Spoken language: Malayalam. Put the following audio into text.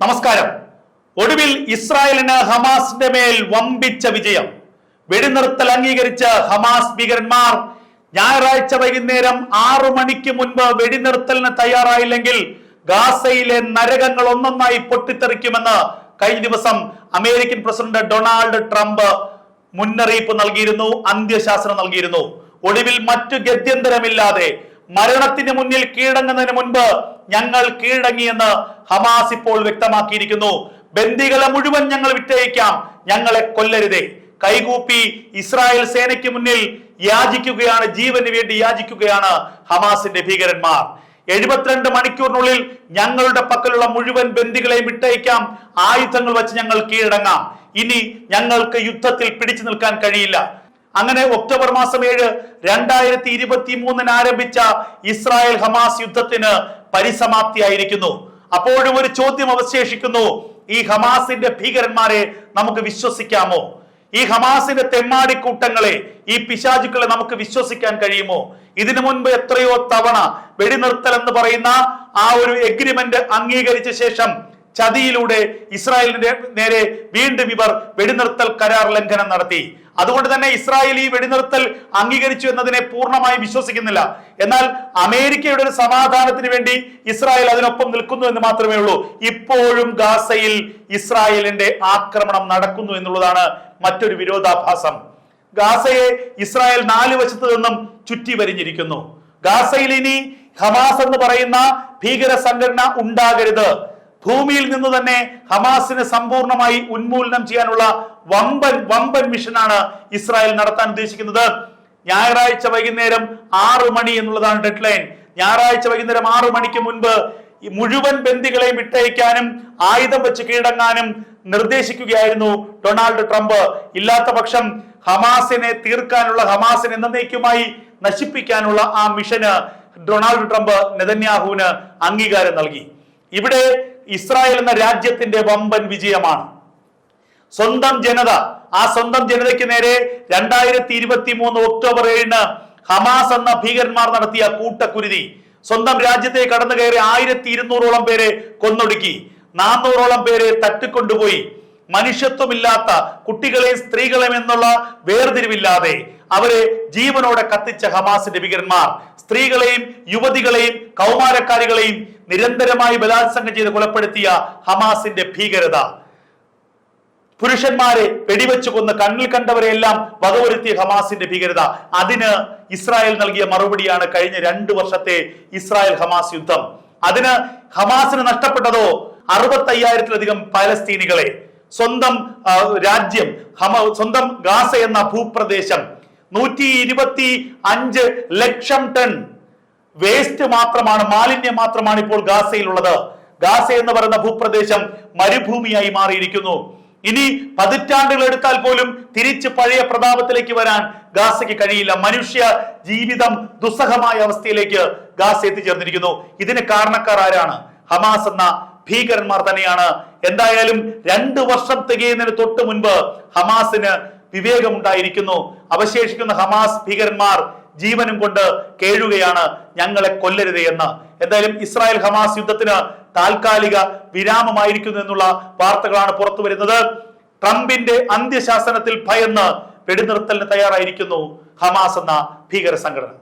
നമസ്കാരം. ഒടുവിൽ ഇസ്രായേലിന് ഹമാസിന്റെ മേൽ വമ്പിച്ച വിജയം. വെടിനിർത്തൽ അംഗീകരിച്ച ഹമാസ് ഭീകരന്മാർ ഞായറാഴ്ച വൈകുന്നേരം 6 മണിക്ക് മുൻപ് വെടിനിർത്തലിന് തയ്യാറായില്ലെങ്കിൽ ഗാസയിലെ നരകങ്ങൾ ഒന്നൊന്നായി പൊട്ടിത്തെറിക്കുമെന്ന് കഴിഞ്ഞ ദിവസം അമേരിക്കൻ പ്രസിഡന്റ് ഡൊണാൾഡ് ട്രംപ് മുന്നറിയിപ്പ് നൽകിയിരുന്നു, അന്ത്യശാസനം നൽകിയിരുന്നു. ഒടുവിൽ മറ്റു ഗത്യന്തരമില്ലാതെ മരണത്തിന് മുന്നിൽ കീഴടങ്ങുന്നതിന് മുൻപ് ഞങ്ങൾ കീഴടങ്ങിയെന്ന് ഹമാസ് ഇപ്പോൾ വ്യക്തമാക്കിയിരിക്കുന്നു. ബന്ദികളെ മുഴുവൻ ഞങ്ങൾ വിട്ടയക്കാം, ഞങ്ങളെ കൊല്ലരുതേ. കൈകൂപ്പി ഇസ്രായേൽ സേനയ്ക്ക് മുന്നിൽ യാചിക്കുകയാണ്, ജീവന് വേണ്ടി യാചിക്കുകയാണ് ഹമാസിന്റെ ഭീകരന്മാർ. 72 മണിക്കൂറിനുള്ളിൽ ഞങ്ങളുടെ പക്കലുള്ള മുഴുവൻ ബന്ദികളെയും വിട്ടയക്കാം, ആയുധങ്ങൾ വെച്ച് ഞങ്ങൾ കീഴടങ്ങാം, ഇനി ഞങ്ങൾക്ക് യുദ്ധത്തിൽ പിടിച്ചു നിൽക്കാൻ കഴിയില്ല. അങ്ങനെ ഒക്ടോബർ മാസം 7, 2023 ആരംഭിച്ച ഇസ്രായേൽ ഹമാസ് യുദ്ധത്തിന് പരിസമാപ്തിയായിരിക്കുന്നു. അപ്പോഴും ഒരു ചോദ്യം അവശേഷിക്കുന്നു: ഈ ഹമാസിന്റെ ഭീകരന്മാരെ നമുക്ക് വിശ്വസിക്കാമോ? ഈ ഹമാസിന്റെ തെമ്മാടിക്കൂട്ടങ്ങളെ, ഈ പിശാചുക്കളെ നമുക്ക് വിശ്വസിക്കാൻ കഴിയുമോ? ഇതിനു മുൻപ് എത്രയോ തവണ വെടിനിർത്തൽ എന്ന് പറയുന്ന ആ ഒരു എഗ്രിമെന്റ് അംഗീകരിച്ച ശേഷം ചതിയിലൂടെ ഇസ്രായേലിന്റെ നേരെ വീണ്ടും ഇവർ വെടിനിർത്തൽ കരാർ ലംഘനം നടത്തി. അതുകൊണ്ട് തന്നെ ഇസ്രായേൽ ഈ വെടിനിർത്തൽ അംഗീകരിച്ചു എന്നതിനെ പൂർണ്ണമായി വിശ്വസിക്കുന്നില്ല. എന്നാൽ അമേരിക്കയുടെ ഒരു സമാധാനത്തിന് വേണ്ടി ഇസ്രായേൽ അതിനൊപ്പം നിൽക്കുന്നു എന്ന് മാത്രമേ ഉള്ളൂ. ഇപ്പോഴും ഗാസയിൽ ഇസ്രായേലിന്റെ ആക്രമണം നടക്കുന്നു എന്നുള്ളതാണ് മറ്റൊരു വിരോധാഭാസം. ഗാസയെ ഇസ്രായേൽ 4 വശത്തു നിന്നും ചുറ്റി വരിഞ്ഞിരിക്കുന്നു. ഗാസയിൽ ഇനി ഹമാസ് എന്ന് പറയുന്ന ഭീകര സംഘടന ഉണ്ടാകരുത്. ഭൂമിയിൽ നിന്ന് തന്നെ ഹമാസിനെ സമ്പൂർണമായി ഉന്മൂലനം ചെയ്യാനുള്ള വമ്പൻ മിഷനാണ് ഇസ്രായേൽ നടത്താൻ ഉദ്ദേശിക്കുന്നത്. ഞായറാഴ്ച വൈകുന്നേരം 6 മണി എന്നുള്ളതാണ് ഡെഡ് ലൈൻ. ഞായറാഴ്ച വൈകുന്നേരം 6 മണിക്ക് മുൻപ് മുഴുവൻ ബന്ദികളെയും വിട്ടയക്കാനും ആയുധം വെച്ച് കീഴടങ്ങാനും നിർദ്ദേശിക്കുകയായിരുന്നു ഡൊണാൾഡ് ട്രംപ്. ഇല്ലാത്ത പക്ഷം ഹമാസിനെ തീർക്കാനുള്ള, ഹമാസിനെ എന്നേക്കുമായി നശിപ്പിക്കാനുള്ള ആ മിഷന് ഡൊണാൾഡ് ട്രംപ് നെതന്യാഹുവിന് അംഗീകാരം നൽകി. ഇവിടെ ഇസ്രായേൽ എന്ന രാജ്യത്തിന്റെ വമ്പൻ വിജയമാണ്. സ്വന്തം ജനത, ആ സ്വന്തം ജനതയ്ക്ക് നേരെ 2023 ഒക്ടോബർ 7 ഹമാസ് എന്ന ഭീകരന്മാർ നടത്തിയ കൂട്ടക്കുരുതി. സ്വന്തം രാജ്യത്തെ കടന്നു കയറി 1200ഓളം പേരെ കൊന്നൊടുക്കി, 400ഓളം പേരെ തട്ടിക്കൊണ്ടുപോയി. മനുഷ്യത്വമില്ലാത്ത കുട്ടികളെയും സ്ത്രീകളെയും എന്നുള്ള വേർതിരിവില്ലാതെ അവരെ ജീവനോടെ കത്തിച്ച ഹമാസിന്റെ ഭീകരന്മാർ സ്ത്രീകളെയും യുവതികളെയും കൗമാരക്കാരികളെയും നിരന്തരമായി ബലാത്സംഗം ചെയ്ത് കൊലപ്പെടുത്തിയ ഹമാസിന്റെ ഭീകരത, പുരുഷന്മാരെ വെടിവെച്ചു കൊന്ന് കണ്ണിൽ കണ്ടവരെയെല്ലാം വകവരുത്തിയ ഹമാസിന്റെ ഭീകരത, അതിന് ഇസ്രായേൽ നൽകിയ മറുപടിയാണ് കഴിഞ്ഞ 2 വർഷത്തെ ഇസ്രായേൽ ഹമാസ് യുദ്ധം. അതിന് ഹമാസിന് നഷ്ടപ്പെട്ടതോ 65,000-ലധികം പലസ്തീനികളെ, സ്വന്തം രാജ്യം, സ്വന്തം ഗാസ എന്ന ഭൂപ്രദേശം. 125 ലക്ഷം ടൺ വേസ്റ്റ് മാത്രമാണ്, മാലിന്യം മാത്രമാണ് ഇപ്പോൾ ഗാസയിലുള്ളത്. ഗാസ എന്ന് പറയുന്ന ഭൂപ്രദേശം മരുഭൂമിയായി മാറിയിരിക്കുന്നു. ഇനി പതിറ്റാണ്ടുകൾ എടുത്താൽ പോലും തിരിച്ച് പഴയ പ്രതാപത്തിലേക്ക് വരാൻ ഗാസയ്ക്ക് കഴിയില്ല. മനുഷ്യ ജീവിതം ദുസ്സഹമായ അവസ്ഥയിലേക്ക് ഗാസ എത്തിച്ചേർന്നിരിക്കുന്നു. ഇതിന് കാരണക്കാർ ആരാണ്? ഹമാസ് എന്ന ഭീകരന്മാർ തന്നെയാണ്. എന്തായാലും 2 വർഷം തികയുന്നതിന് തൊട്ട് മുൻപ് ഹമാസിന് വിവേകമുണ്ടായിരിക്കുന്നു. അവശേഷിക്കുന്ന ഹമാസ് ഭീകരന്മാർ ജീവനും കൊണ്ട് കേഴുകയാണ്, ഞങ്ങളെ കൊല്ലരുതേ എന്ന്. എന്തായാലും ഇസ്രായേൽ ഹമാസ് യുദ്ധത്തിന് താൽക്കാലിക വിരാമമായിരിക്കുന്നു എന്നുള്ള വാർത്തകളാണ് പുറത്തു വരുന്നത്. ട്രംപിന്റെ അന്ത്യശാസനത്തിൽ ഭയന്ന് വെടിനിർത്തലിന് തയ്യാറായിരിക്കുന്നു ഹമാസ് എന്ന ഭീകര സംഘടന.